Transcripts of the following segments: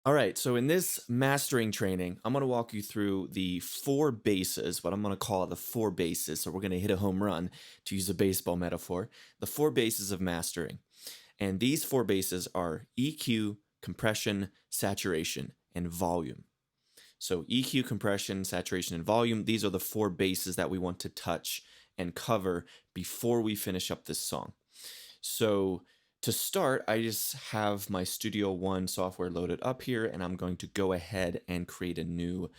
All right, so in this mastering training, I'm going to walk you through the four bases, what I'm going to call the four bases. So we're going to hit a home run, to use a baseball metaphor, the four bases of mastering. And these four bases are EQ, compression, saturation, and volume. So EQ, compression, saturation, and volume, these are the four bases that we want to touch and cover before we finish up this song. So to start, I just have my Studio One software loaded up here, and I'm going to go ahead and create a new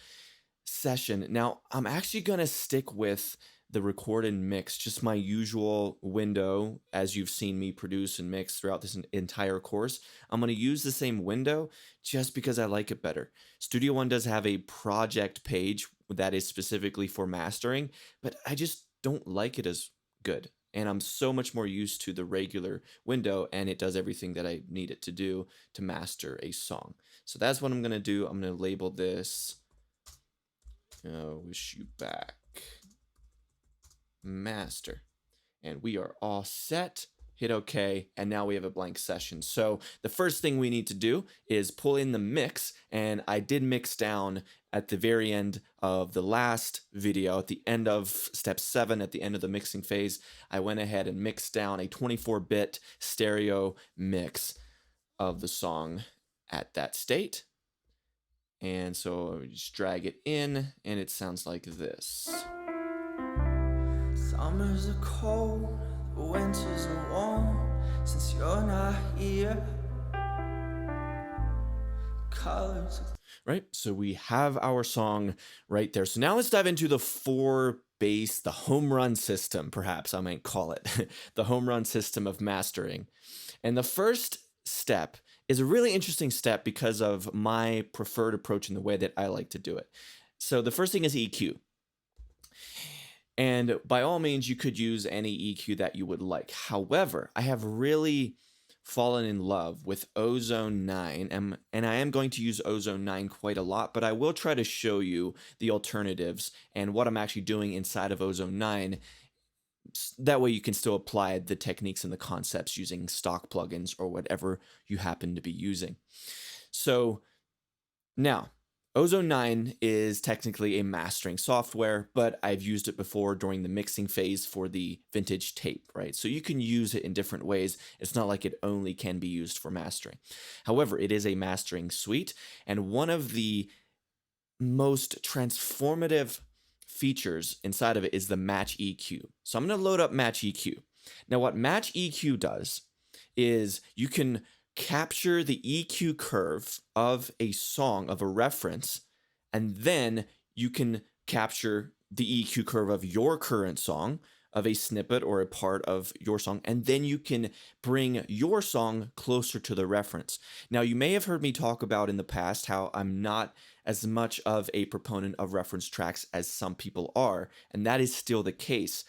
session. Now, I'm actually going to stick with the record and mix, just my usual window as you've seen me produce and mix throughout this entire course. I'm going to use the same window just because I like it better. Studio One does have a project page that is specifically for mastering, but I just don't like it as good. And I'm so much more used to the regular window, and it does everything that I need it to do to master a song. So that's what I'm going to do. I'm going to label this Wish You Back Master. And we are all set. Hit OK, and now we have a blank session. So the first thing we need to do is pull in the mix, and I did mix down at the very end of the last video, at the end of step 7, at the end of the mixing phase, I went ahead and mixed down a 24-bit stereo mix of the song at that state. And so just drag it in, and it sounds like this. Summers are cold, the winters are warm, since you're not here. Colors. Right, so we have our song right there. So now let's dive into the four base, the home run system, perhaps I might call it, the home run system of mastering. And the first step is a really interesting step because of my preferred approach and the way that I like to do it. So the first thing is EQ. And by all means, you could use any EQ that you would like. However, I have really fallen in love with Ozone 9, and I am going to use Ozone 9 quite a lot, but I will try to show you the alternatives and what I'm actually doing inside of Ozone 9. That way you can still apply the techniques and the concepts using stock plugins or whatever you happen to be using. So now, Ozone 9 is technically a mastering software, but I've used it before during the mixing phase for the vintage tape, right? So you can use it in different ways. It's not like it only can be used for mastering. However, it is a mastering suite, and one of the most transformative features inside of it is the Match EQ. So I'm going to load up Match EQ. Now, what Match EQ does is you can capture the EQ curve of a song, of a reference, and then you can capture the EQ curve of your current song, of a snippet or a part of your song, and then you can bring your song closer to the reference. Now, you may have heard me talk about in the past how I'm not as much of a proponent of reference tracks as some people are, and that is still the case.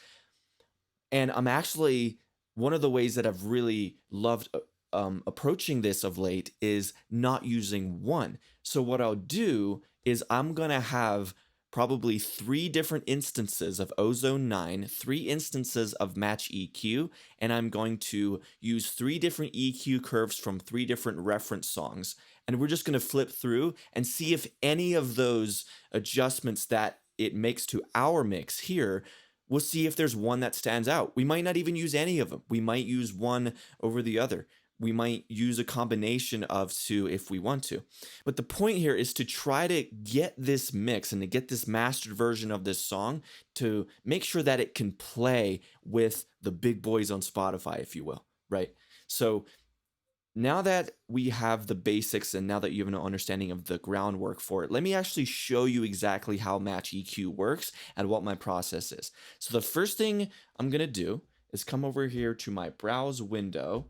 And I'm actually, one of the ways that I've really loved approaching this of late is not using one. So what I'll do is I'm going to have probably 3 different instances of Ozone 9, 3 instances of Match EQ, and I'm going to use 3 different EQ curves from 3 different reference songs. And we're just going to flip through and see if any of those adjustments that it makes to our mix here, we'll see if there's one that stands out. We might not even use any of them. We might use one over the other. We might use a combination of 2 if we want to. But the point here is to try to get this mix and to get this mastered version of this song to make sure that it can play with the big boys on Spotify, if you will, right? So now that we have the basics and now that you have an understanding of the groundwork for it, let me actually show you exactly how Match EQ works and what my process is. So the first thing I'm going to do is come over here to my browse window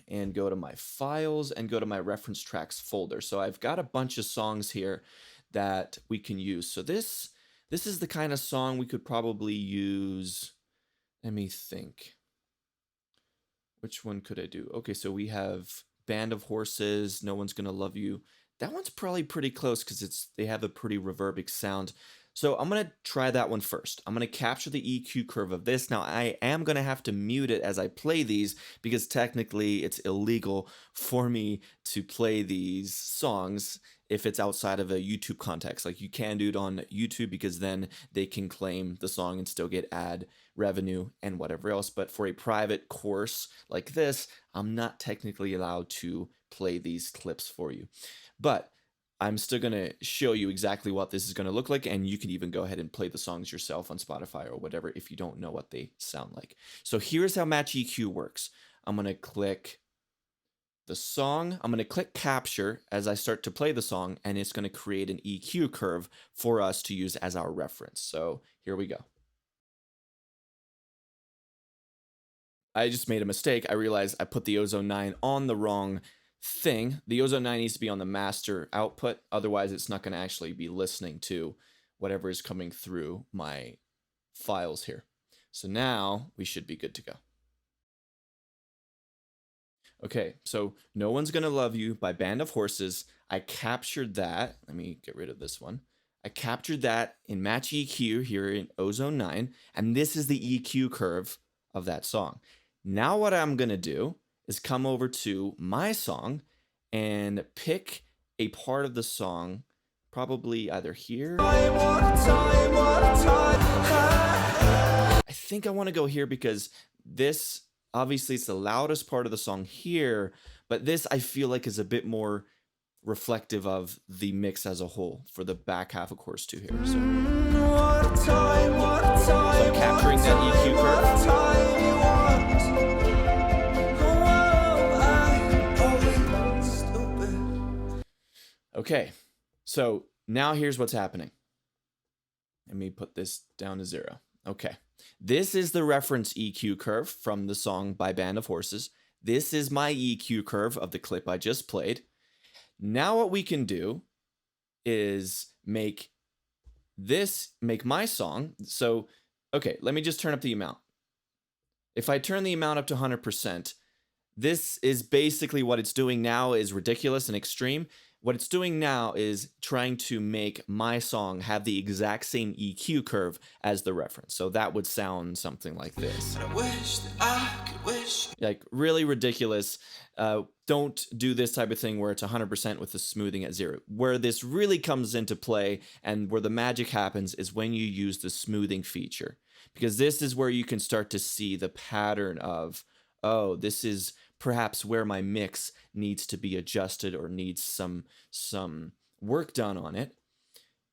and go to my files and go to my reference tracks folder. So I've got a bunch of songs here that we can use. So this is the kind of song we could probably use. Let me think. Which one could I do? Okay, so we have Band of Horses, No One's Gonna Love You. That one's probably pretty close because they have a pretty reverbic sound. So I'm going to try that one first. I'm going to capture the EQ curve of this. Now I am going to have to mute it as I play these because technically it's illegal for me to play these songs if it's outside of a YouTube context. Like you can do it on YouTube because then they can claim the song and still get ad revenue and whatever else. But for a private course like this, I'm not technically allowed to play these clips for you. But I'm still going to show you exactly what this is going to look like, and you can even go ahead and play the songs yourself on Spotify or whatever if you don't know what they sound like. So here's how Match EQ works. I'm going to click the song. I'm going to click capture as I start to play the song, and it's going to create an EQ curve for us to use as our reference. So here we go. I just made a mistake. I realized I put the Ozone 9 on the wrong thing. The Ozone 9 needs to be on the master output. Otherwise, it's not going to actually be listening to whatever is coming through my files here. So now we should be good to go. Okay, so No One's Gonna Love You by Band of Horses. I captured that. Let me get rid of this one. I captured that in Match EQ here in Ozone 9, and this is the EQ curve of that song. Now what I'm going to do is come over to my song and pick a part of the song, probably either here. I think I want to go here because this, obviously it's the loudest part of the song here, but this I feel like is a bit more reflective of the mix as a whole for the back half of chorus 2 here. So I'm capturing that EQ curve. Okay, so now here's what's happening. Let me put this down to 0. Okay, this is the reference EQ curve from the song by Band of Horses. This is my EQ curve of the clip I just played. Now what we can do is make my song. So, okay, let me just turn up the amount. If I turn the amount up to 100%, this is basically what it's doing now is ridiculous and extreme. What it's doing now is trying to make my song have the exact same EQ curve as the reference. So that would sound something like this. I wish that I could wish. Like really ridiculous. Don't do this type of thing where it's 100% with the smoothing at 0. Where this really comes into play and where the magic happens is when you use the smoothing feature. Because this is where you can start to see the pattern of, oh, this is perhaps where my mix needs to be adjusted or needs some work done on it.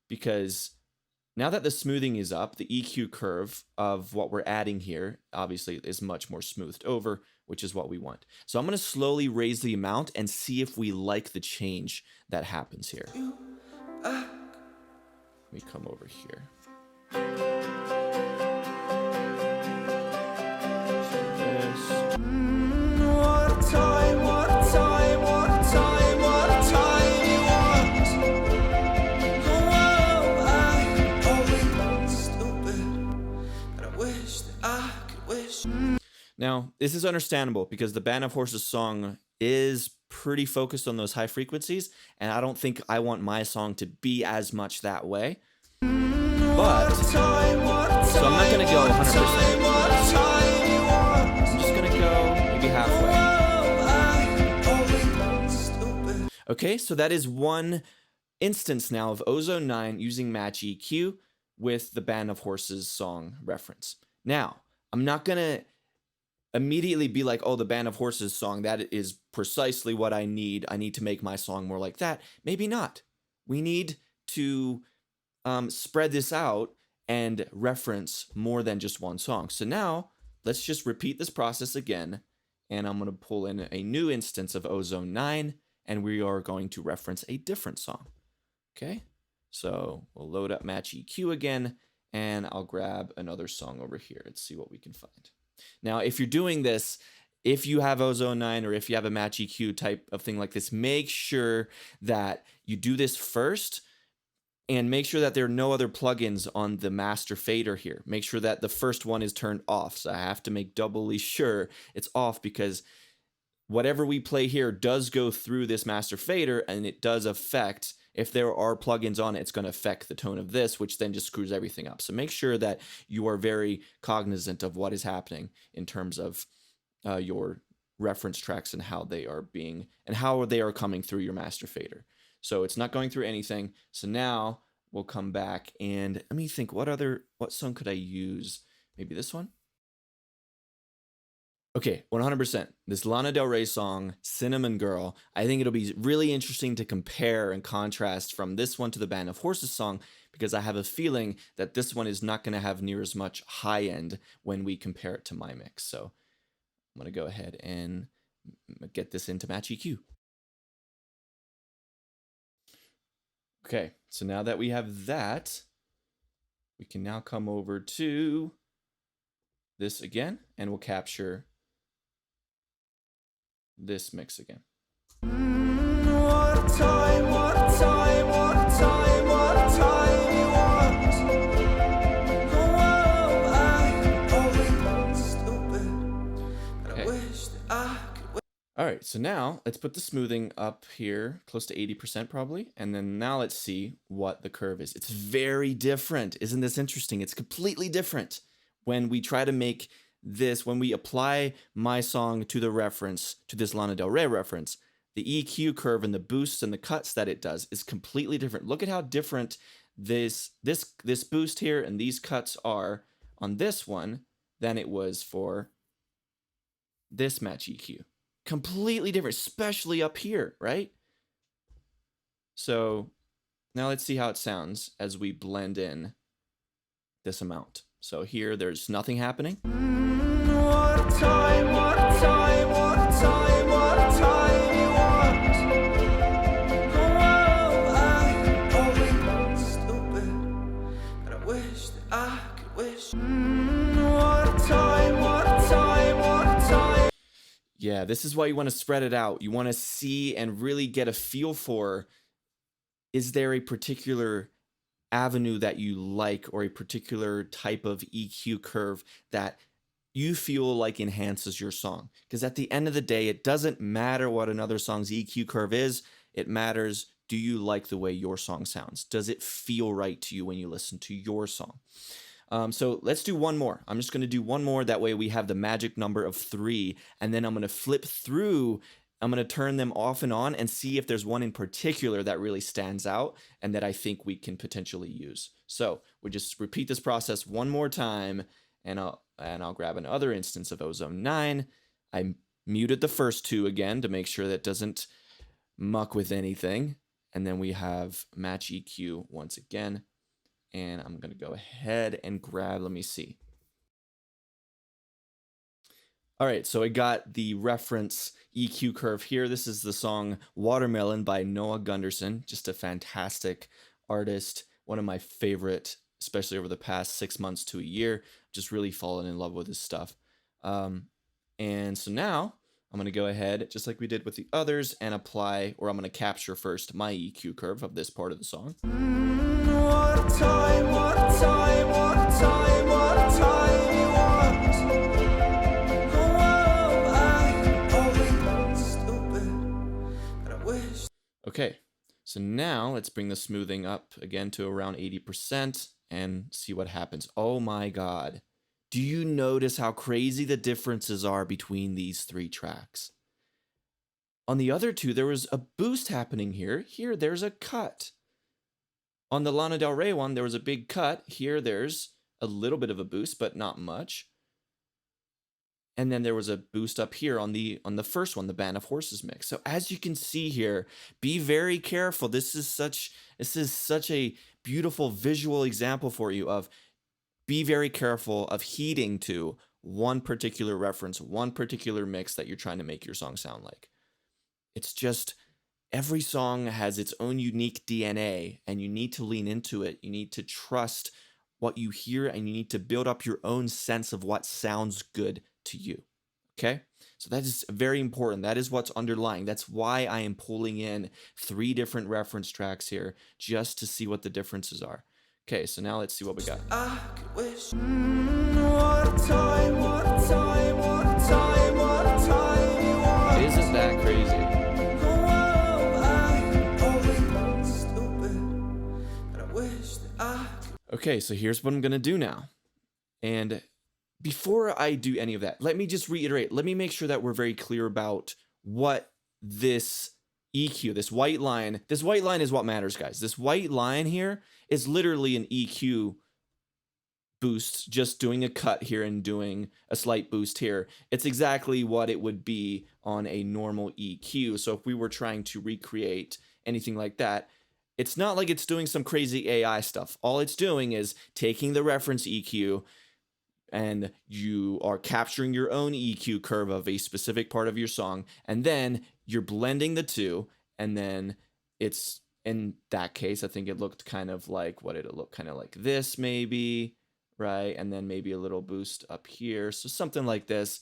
Because now that the smoothing is up, the EQ curve of what we're adding here obviously is much more smoothed over, which is what we want. So I'm going to slowly raise the amount and see if we like the change that happens here. Let me come over here. Now, this is understandable because the Band of Horses song is pretty focused on those high frequencies, and I don't think I want my song to be as much that way. But, so I'm not going to go 100%. I'm just going to go maybe halfway. Okay, so that is one instance now of Ozone 9 using Match EQ with the Band of Horses song reference. Now, I'm not going to immediately be like, oh, the Band of Horses song, that is precisely what I need. I need to make my song more like that. Maybe not. We need to spread this out and reference more than just one song. So now let's just repeat this process again. And I'm going to pull in a new instance of Ozone 9, and we are going to reference a different song. Okay, so we'll load up Match EQ again, and I'll grab another song over here. Let's see what we can find. Now, if you're doing this, if you have Ozone 9 or if you have a Match EQ type of thing like this, make sure that you do this first and make sure that there are no other plugins on the master fader here. Make sure that the first one is turned off. So I have to make doubly sure it's off because whatever we play here does go through this master fader and it does affect if there are plugins on it, it's going to affect the tone of this, which then just screws everything up. So make sure that you are very cognizant of what is happening in terms of your reference tracks and how they are coming through your master fader. So it's not going through anything. So now we'll come back and let me think, what song could I use? Maybe this one? Okay, 100%. This Lana Del Rey song, Cinnamon Girl, I think it'll be really interesting to compare and contrast from this one to the Band of Horses song, because I have a feeling that this one is not going to have near as much high end when we compare it to my mix. So I'm going to go ahead and get this into Match EQ. Okay, so now that we have that, we can now come over to this again, and we'll capture this mix again. What a time, what a time, what a time, what a time you want. Oh, I always stupid, but I wish that I could. All right, so now let's put the smoothing up here, close to 80% probably, and then now let's see what the curve is. It's very different. Isn't this interesting? It's completely different when we try to make this, when we apply my song to the reference, to this Lana Del Rey reference, the EQ curve and the boosts and the cuts that it does is completely different. Look at how different this boost here and these cuts are on this one than it was for this Match EQ. Completely different, especially up here, right? So now let's see how it sounds as we blend in this amount. So here, there's nothing happening. What a time, what a time, what a time, what a time you want. Oh, I always stupid, but I wish that I could wish. What a time, what a time, what a time. Yeah, this is why you want to spread it out. You want to see and really get a feel for, is there a particular avenue that you like, or a particular type of EQ curve that you feel like enhances your song? Because at the end of the day, it doesn't matter what another song's EQ curve is. It matters, do you like the way your song sounds? Does it feel right to you when you listen to your song? So let's do one more. I'm just going to do one more. That way we have the magic number of 3, and then I'm going to flip through. I'm going to turn them off and on and see if there's one in particular that really stands out and that I think we can potentially use. So we just repeat this process one more time, and I'll grab another instance of Ozone 9. I muted the first 2 again to make sure that doesn't muck with anything. And then we have Match EQ once again. And I'm going to go ahead and grab, let me see. All right, so I got the reference EQ curve here. This is the song Watermelon by Noah Gunderson. Just a fantastic artist. One of my favorite, especially over the past 6 months to a year. Just really fallen in love with his stuff. And so now I'm going to go ahead, just like we did with the others, and apply, or I'm going to capture first my EQ curve of this part of the song. What a time, what a time, what a time, what a time you want. Okay, so now let's bring the smoothing up again to around 80% and see what happens. Oh my God. Do you notice how crazy the differences are between these 3 tracks? On the other 2, there was a boost happening here. Here, there's a cut. On the Lana Del Rey one, there was a big cut. Here, there's a little bit of a boost, but not much. And then there was a boost up here on the first one, the Band of Horses mix. So as you can see here, be very careful. This is such a beautiful visual example for you of be very careful of heeding to one particular reference, one particular mix that you're trying to make your song sound like. It's just every song has its own unique DNA, and you need to lean into it. You need to trust what you hear, and you need to build up your own sense of what sounds good to you. Okay? So that is very important. That is what's underlying. That's why I am pulling in 3 different reference tracks here, just to see what the differences are. Okay, so now let's see what we got. I could wish. What a time, what a time, what a time, what a time you want. Isn't that crazy? Okay, so here's what I'm gonna do now. And before I do any of that, let me just reiterate, let me make sure that we're very clear about what this EQ, this white line is what matters, guys. This white line here is literally an EQ boost, just doing a cut here and doing a slight boost here. It's exactly what it would be on a normal EQ. So if we were trying to recreate anything like that, it's not like it's doing some crazy AI stuff. All it's doing is taking the reference EQ, and you are capturing your own EQ curve of a specific part of your song, and then you're blending the two, and then it's, in that case, I think it looked kind of like, what did it look? Kind of like this maybe, right? And then maybe a little boost up here. So something like this,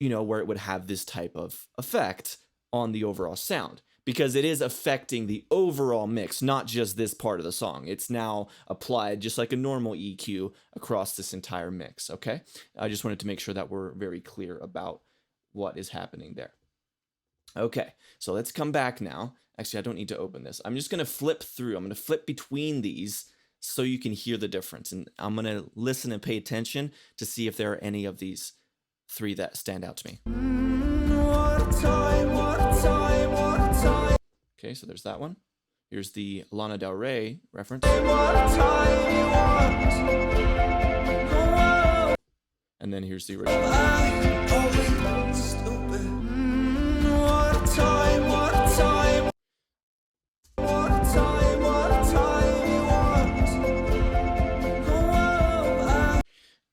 you know, where it would have this type of effect on the overall sound, because it is affecting the overall mix, not just this part of the song. It's now applied just like a normal EQ across this entire mix, okay? I just wanted to make sure that we're very clear about what is happening there. Okay, so let's come back now. Actually, I don't need to open this. I'm just gonna flip through. I'm gonna flip between these so you can hear the difference. And I'm gonna listen and pay attention to see if there are any of these three that stand out to me. Okay, so there's that one. Here's the Lana Del Rey reference. And then here's the original.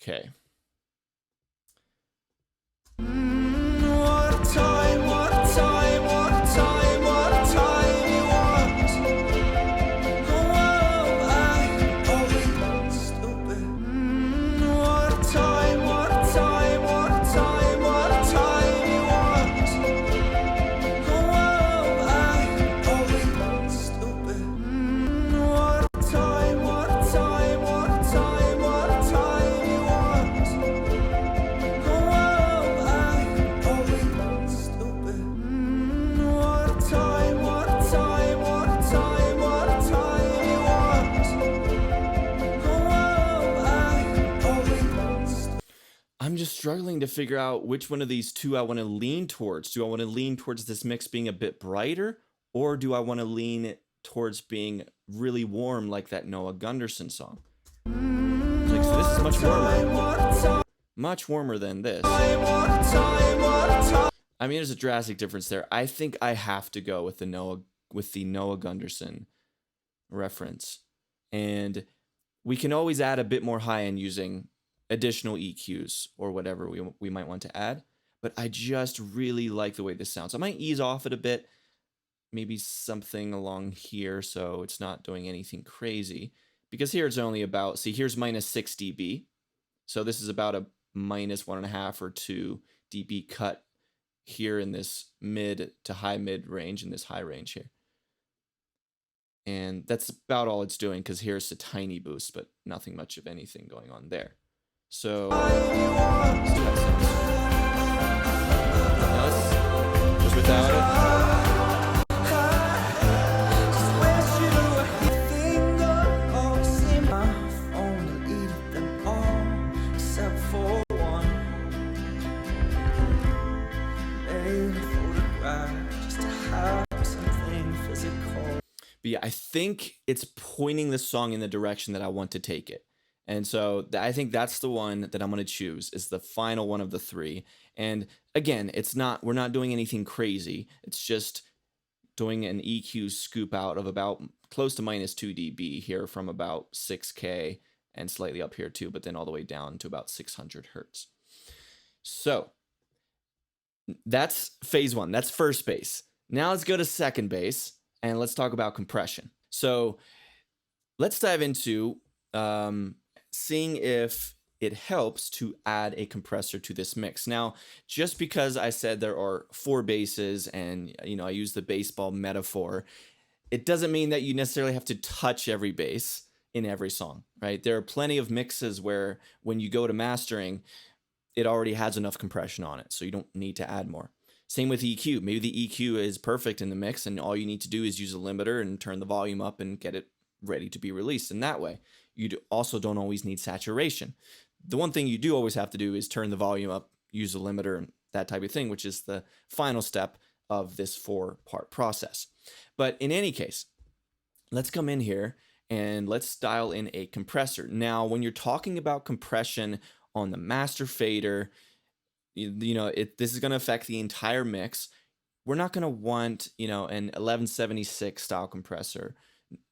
Okay. I'm just struggling to figure out which one of these two I want to lean towards. Do I want to lean towards this mix being a bit brighter, or do I want to lean towards being really warm like that Noah Gunderson song? Like, so this is much warmer. Much warmer than this. I mean, there's a drastic difference there. I think I have to go with the Noah Gunderson reference. And we can always add a bit more high end using additional EQs or whatever we might want to add, but I just really like the way this sounds. I might ease off it a bit, maybe something along here so it's not doing anything crazy, because here it's only about, see, here's minus 6 dB, so this is about a minus 1.5 or 2 dB cut here in this mid to high mid range, in this high range here. And that's about all it's doing, because here's a tiny boost, but nothing much of anything going on there. So let's see how it sounds. Just without it. But yeah, I think it's pointing the song in the direction that I want to take it. And so I think that's the one that I'm going to choose, is the final one of the three. And again, we're not doing anything crazy. It's just doing an EQ scoop out of about close to minus 2 dB here from about 6K and slightly up here too, but then all the way down to about 600 Hertz. So that's phase one. That's first bass. Now let's go to second bass and let's talk about compression. So let's dive into seeing if it helps to add a compressor to this mix. Now, just because I said there are 4 basses and, you know, I use the baseball metaphor, it doesn't mean that you necessarily have to touch every bass in every song, right? There are plenty of mixes where when you go to mastering, it already has enough compression on it, so you don't need to add more. Same with EQ. Maybe the EQ is perfect in the mix and all you need to do is use a limiter and turn the volume up and get it ready to be released in that way. You also don't always need saturation. The one thing you do always have to do is turn the volume up, use a limiter, and that type of thing, which is the final step of this 4-part process. But in any case, let's come in here and let's dial in a compressor. Now, when you're talking about compression on the master fader, this is going to affect the entire mix. We're not going to want, an 1176 style compressor,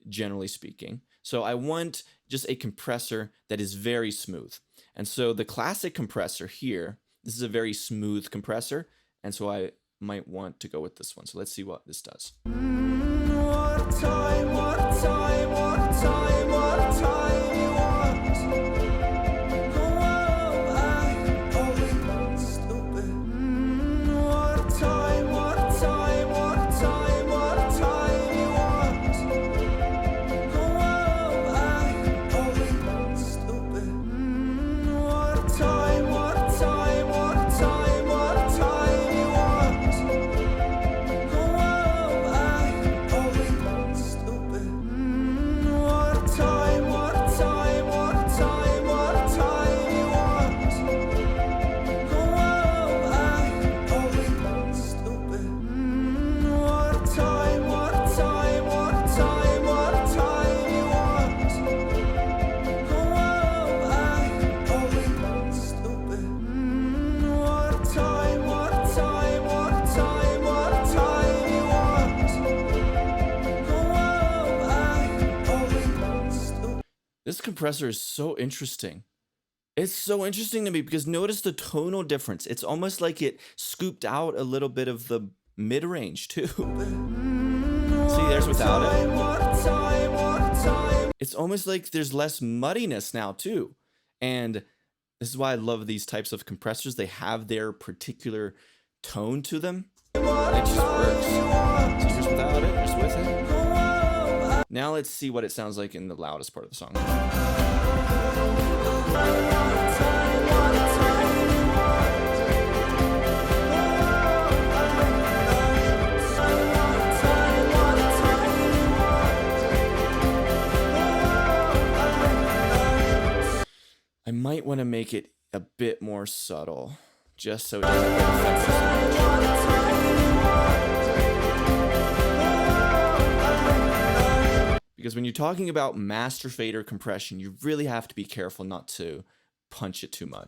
generally speaking. So I want just a compressor that is very smooth. And so the classic compressor here, this is a very smooth compressor. And so I might want to go with this one. So let's see what this does. What time, what time, what time, what time you want? Oh, I always stupid. What time, what time, what time, what time you want? Oh, I always stupid. What time, what time, what time, what time you want? Oh, I always stupid. What time, what time, what time, what time you want? Oh, I always stupid. What time, what time, what time, what time you want? Oh, I always stupid. What time, what time, what time, what time you want? Oh, I always stupid. This compressor is so interesting. It's so interesting to me because notice the tonal difference. It's almost like it scooped out a little bit of the mid-range too. See, there's without it. It's almost like there's less muddiness now too. And this is why I love these types of compressors. They have their particular tone to them. And it just works. So here's without it, here's with it. Now let's see what it sounds like in the loudest part of the song. I might want to make it a bit more subtle, just so it doesn't affect us so much. Because when you're talking about master fader compression, you really have to be careful not to punch it too much.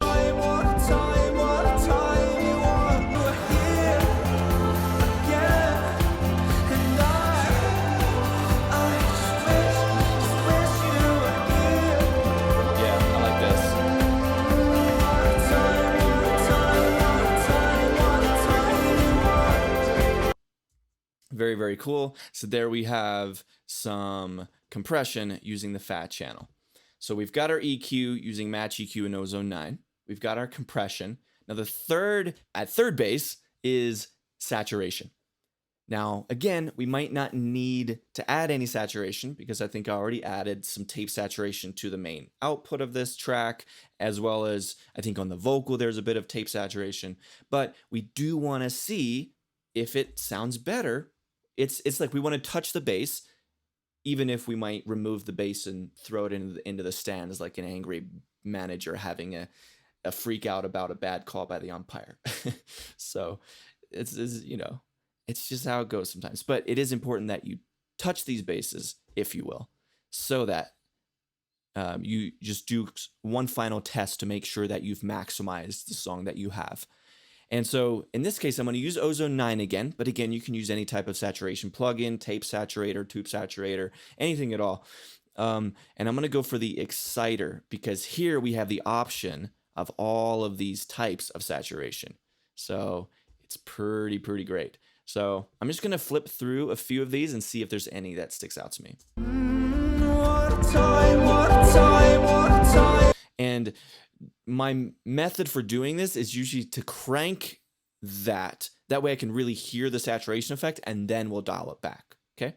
Very, very cool. So there we have some compression using the fat channel. So we've got our EQ using Match EQ and Ozone 9. We've got our compression. Now the third, at third base, is saturation. Now, again, we might not need to add any saturation because I think I already added some tape saturation to the main output of this track, as well as I think on the vocal there's a bit of tape saturation. But we do want to see if it sounds better. It's like we want to touch the bass, even if we might remove the bass and throw it into the stands like an angry manager having a freak out about a bad call by the umpire. So it's just how it goes sometimes. But it is important that you touch these basses, if you will, so that you just do one final test to make sure that you've maximized the song that you have. And so in this case, I'm going to use Ozone 9 again, but again, you can use any type of saturation plugin, tape saturator, tube saturator, anything at all. And I'm going to go for the exciter because here we have the option of all of these types of saturation. So it's pretty great. So I'm just going to flip through a few of these and see if there's any that sticks out to me. What time? And my method for doing this is usually to crank that. That way I can really hear the saturation effect and then we'll dial it back. Okay?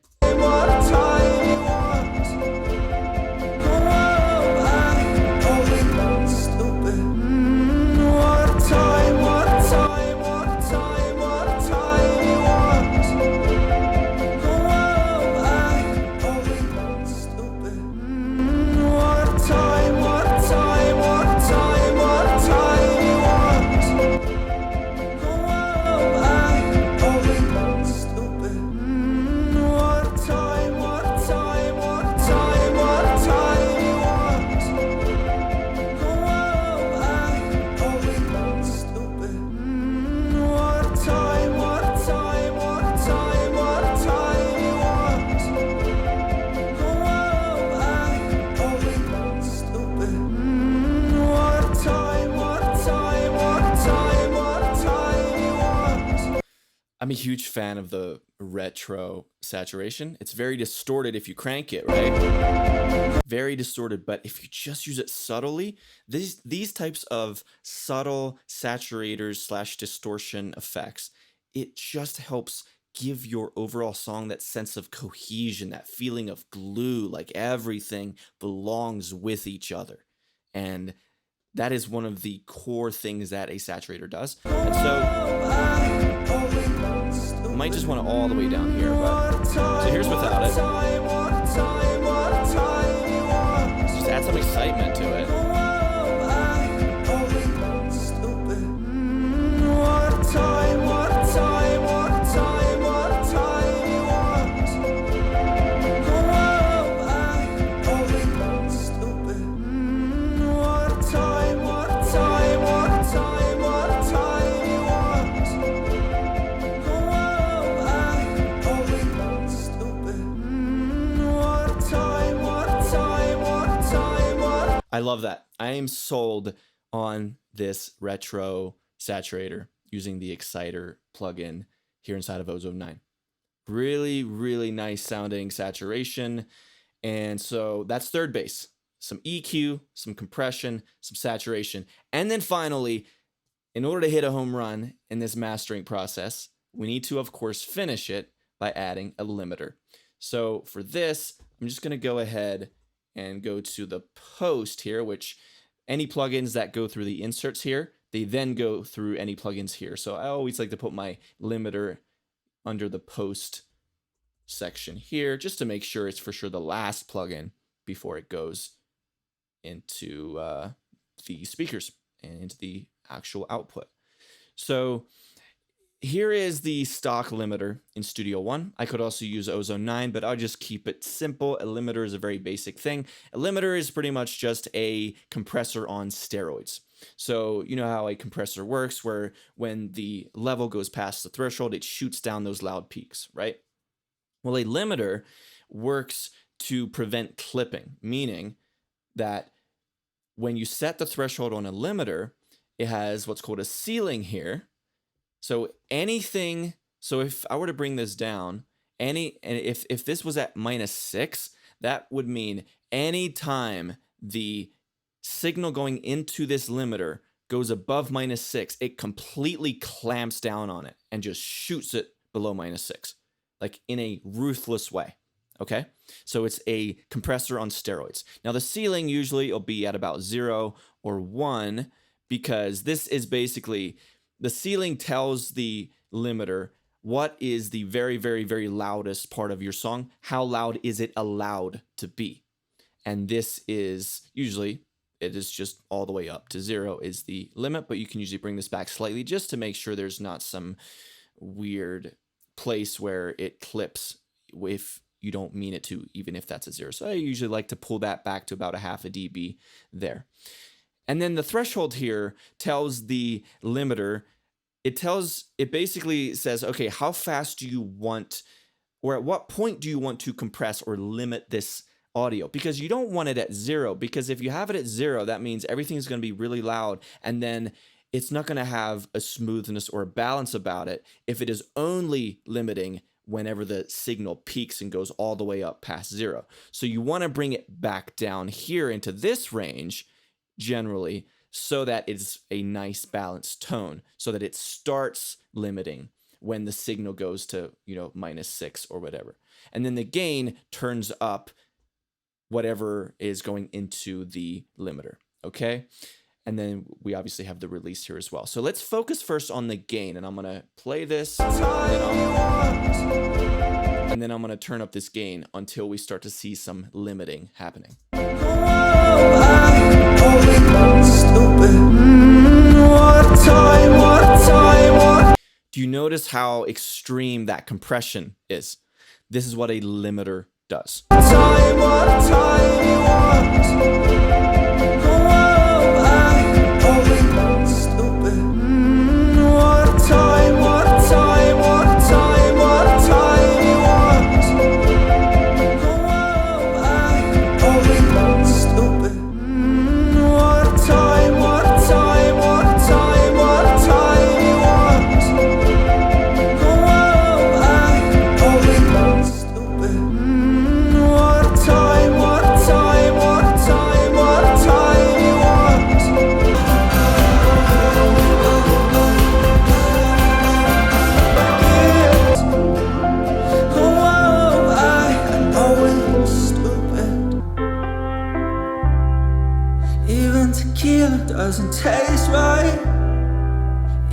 I'm a huge fan of the retro saturation. It's very distorted if you crank it, right? Very distorted, but if you just use it subtly, these types of subtle saturators slash distortion effects, it just helps give your overall song that sense of cohesion, that feeling of glue, like everything belongs with each other. And that is one of the core things that a saturator does. And so I might just want it all the way down here, but so here's without it. Just add some excitement to it. I love that. I am sold on this retro saturator using the Exciter plugin here inside of Ozone 9. Really, really nice sounding saturation. And so that's third bass. Some EQ, some compression, some saturation. And then finally, in order to hit a home run in this mastering process, we need to, of course, finish it by adding a limiter. So for this, I'm just going to go ahead and go to the post here, which any plugins that go through the inserts here, they then go through any plugins here. So I always like to put my limiter under the post section here, just to make sure it's for sure the last plugin before it goes into the speakers and into the actual output. So here is the stock limiter in Studio One. I could also use Ozone 9, but I'll just keep it simple. A limiter is a very basic thing. A limiter is pretty much just a compressor on steroids. So you know how a compressor works, where when the level goes past the threshold, it shoots down those loud peaks, right? Well, a limiter works to prevent clipping, meaning that when you set the threshold on a limiter, it has what's called a ceiling here. So anything, so if I were to bring this down, if this was at -6, that would mean any time the signal going into this limiter goes above -6, it completely clamps down on it and just shoots it below -6, like in a ruthless way. Okay, so it's a compressor on steroids. Now the ceiling usually will be at about 0 or 1, because this is basically, the ceiling tells the limiter what is the very, very, very loudest part of your song. How loud is it allowed to be? And this is usually, it is just all the way up to 0 is the limit, but you can usually bring this back slightly just to make sure there's not some weird place where it clips if you don't mean it to, even if that's a 0. So I usually like to pull that back to about a half a dB there. And then the threshold here tells the limiter, it basically says, okay, how fast do you want, or at what point do you want to compress or limit this audio? Because you don't want it at 0, because if you have it at 0, that means everything's going to be really loud, and then it's not going to have a smoothness or a balance about it if it is only limiting whenever the signal peaks and goes all the way up past 0. So you want to bring it back down here into this range generally, so that it's a nice balanced tone, so that it starts limiting when the signal goes to, -6 or whatever. And then the gain turns up whatever is going into the limiter, okay? And then we obviously have the release here as well. So let's focus first on the gain, and I'm gonna play this, and then I'm gonna turn up this gain until we start to see some limiting happening. Do you notice how extreme that compression is? This is what a limiter does. doesn't taste right.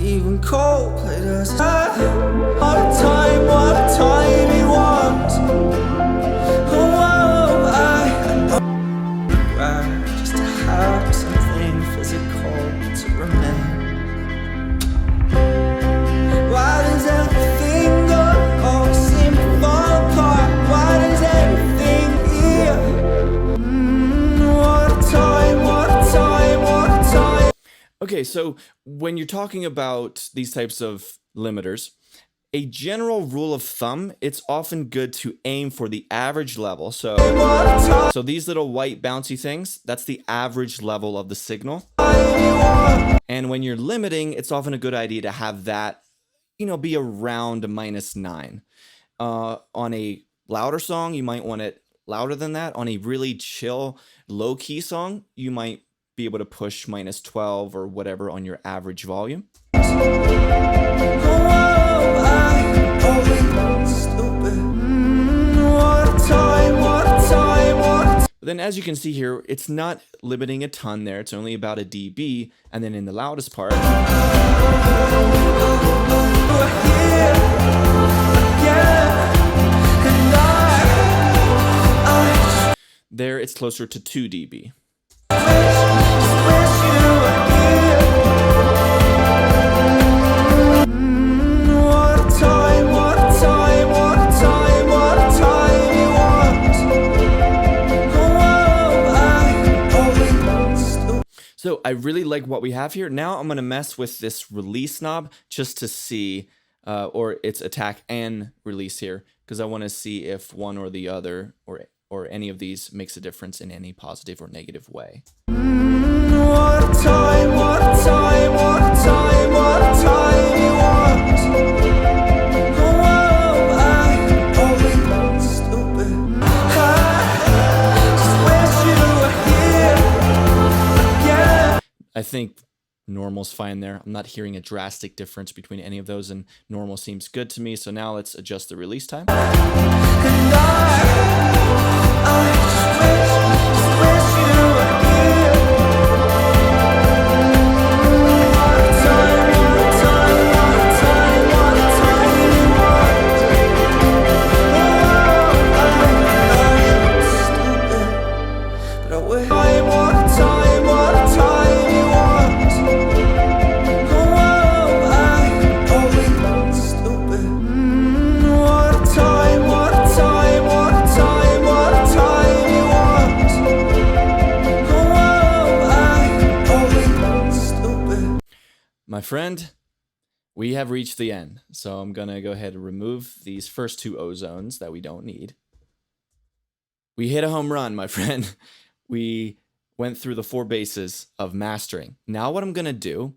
Even Coldplay doesn't. What a time you want. Oh, I know. Right, just to have something physical to remain. Why does everything always seem to fall apart? Why does everything here? What a time, what a time, what a time. Okay, so when you're talking about these types of limiters, a general rule of thumb, it's often good to aim for the average level. So these little white bouncy things, that's the average level of the signal. And when you're limiting, it's often a good idea to have that, be around -9. On a louder song, you might want it louder than that. On a really chill, low-key song, you might be able to push -12 or whatever on your average volume. But then as you can see here, it's not limiting a ton there. It's only about a dB. And then in the loudest part, there it's closer to 2 dB. So I really like what we have here. Now I'm going to mess with this release knob just to see, or its attack and release here, because I want to see if one or the other or any of these makes a difference in any positive or negative way. What a time, what a time, what a time, what a time you want. Oh, I always stupid. I just wish you were here. Yeah. I think normal's fine there. I'm not hearing a drastic difference between any of those, and normal seems good to me. So now let's adjust the release time. And I just wish you were here. What a time, what a time, what a time, what a time you want. Oh, I'm stupid, but I wish. What a time, what a time you want. Oh, I always stupid. What a time, what a time, what a time, what a time you want. Oh, I always stupid. My friend, we have reached the end. So I'm going to go ahead and remove these first two ozones that we don't need. We hit a home run, my friend. We went through the 4 bases of mastering. Now what I'm going to do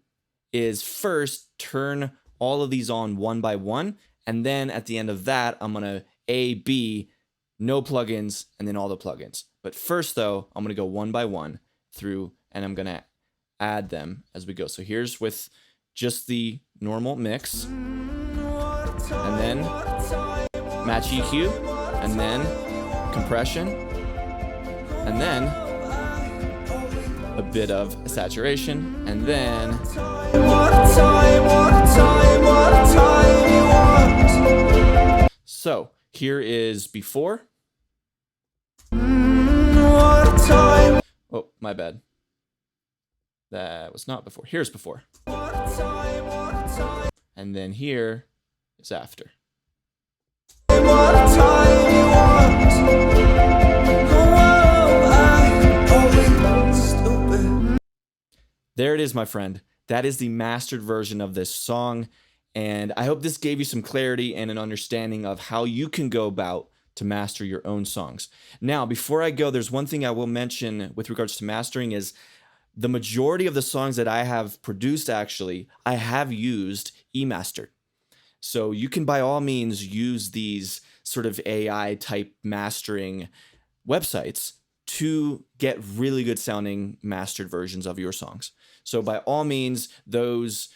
is first turn all of these on one by one. And then at the end of that, I'm going to A, B, no plugins, and then all the plugins. But first though, I'm going to go one by one through, and I'm going to add them as we go. So here's with just the normal mix, and then match EQ, and then compression, and then a bit of saturation, and then What a time, what a time, what a time you want. so here is before. What a time, Oh, my bad. That was not before. Here's before. what a time, what a time, And then here is after. what a time you want. Oh, I always stupid. There it is, my friend. That is the mastered version of this song. And I hope this gave you some clarity and an understanding of how you can go about to master your own songs. Now, before I go, there's one thing I will mention with regards to mastering is the majority of the songs that I have produced, actually, I have used eMastered. So you can by all means use these sort of AI type mastering websites to get really good sounding mastered versions of your songs. So by all means, those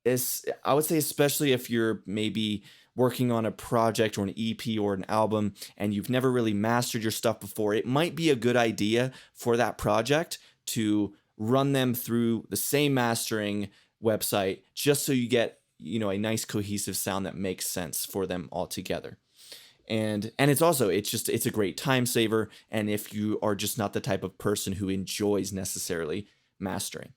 is, I would say, especially if you're maybe working on a project or an EP or an album and you've never really mastered your stuff before, it might be a good idea for that project to run them through the same mastering website just so you get, a nice cohesive sound that makes sense for them all together. And it's also, it's a great time saver. And if you are just not the type of person who enjoys necessarily mastering.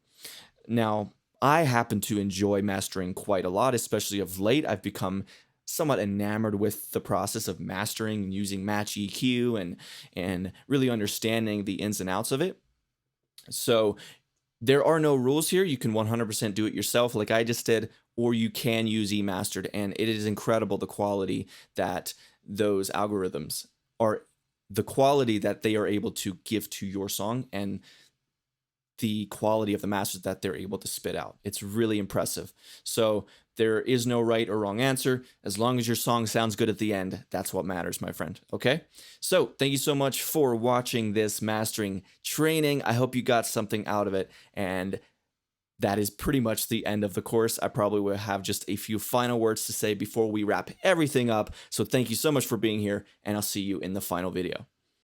Now, I happen to enjoy mastering quite a lot, especially of late. I've become somewhat enamored with the process of mastering and using Match EQ and really understanding the ins and outs of it. So there are no rules here. You can 100% do it yourself like I just did, or you can use eMastered, and it is incredible the quality that those algorithms are, the quality that they are able to give to your song, and the quality of the masters that they're able to spit out. It's really impressive. So there is no right or wrong answer. As long as your song sounds good at the end, that's what matters, my friend. Okay? So thank you so much for watching this mastering training. I hope you got something out of it. And that is pretty much the end of the course. I probably will have just a few final words to say before we wrap everything up. So thank you so much for being here, and I'll see you in the final video.